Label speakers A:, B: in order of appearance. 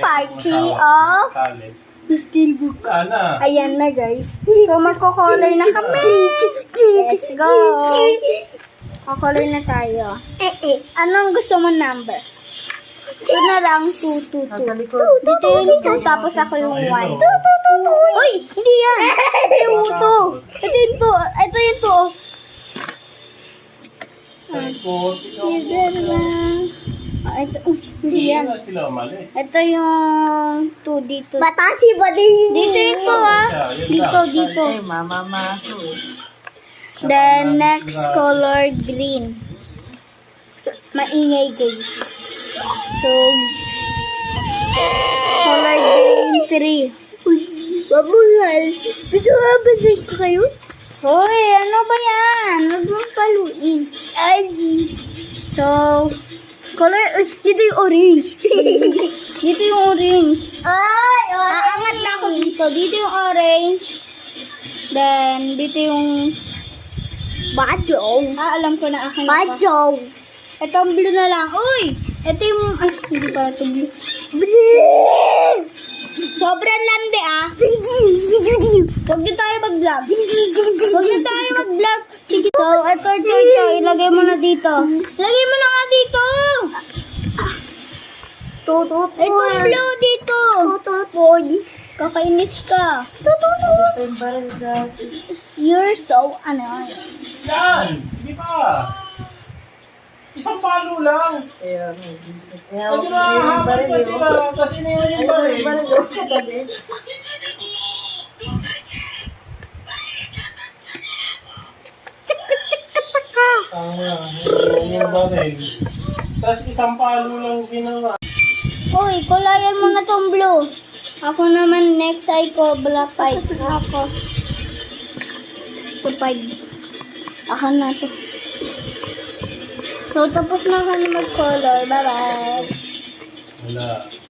A: part 3 of Steelbook. Ayan na guys. So magko-color na kami. Let's go. Color na tayo. Anong gusto mo number? Ito na lang, 2, 2, 2. Dito yung 2, tapos ako yung 1. 2, 2, 2, 2. Uy, hindi yan. Ito yung 2. Ito yung 2. Ito yung 2. Ito lang. Ito, hindi yan. Ito yung 2 dito. Batasi ba din? Dito yung 2 Dito, dito. The next color, green. Maingay guys. So, color green 3. Uy, babulal. Gusto mo ba ko kayo? Hoy, ano ba yan? Huwag mong paluin. Ay. So, color, dito yung orange. Dito yung orange. Ay, aangat na ako dito. Dito yung orange. Then, dito yung badyo. Alam ko na akin. Badyo. Ito ang blue na lang. Uy! Ito yung... Ay, hindi pala ito blue. Blue! Sobrang lande Huwag na tayo mag-vlog. Huwag na tayo mag-vlog. So, ito. Ilagay mo na dito. Ilagay mo na nga dito. Tutut. Ito yung blue dito. Tutut. Kakainis ka. Tutut. You're so ano.
B: Yan! Sige pa! Isang palo lang! Medyo nakahapon pa sila kasi niyan yung baril. Yung baril. Tapos isang palo lang ginawa.
A: Uy, kulayan mo na tong blue. Ako naman next ay ko black 5. Ako. Ito 5. Ako na to. So, tapos na kami mag-color. Bye-bye.
B: Wala.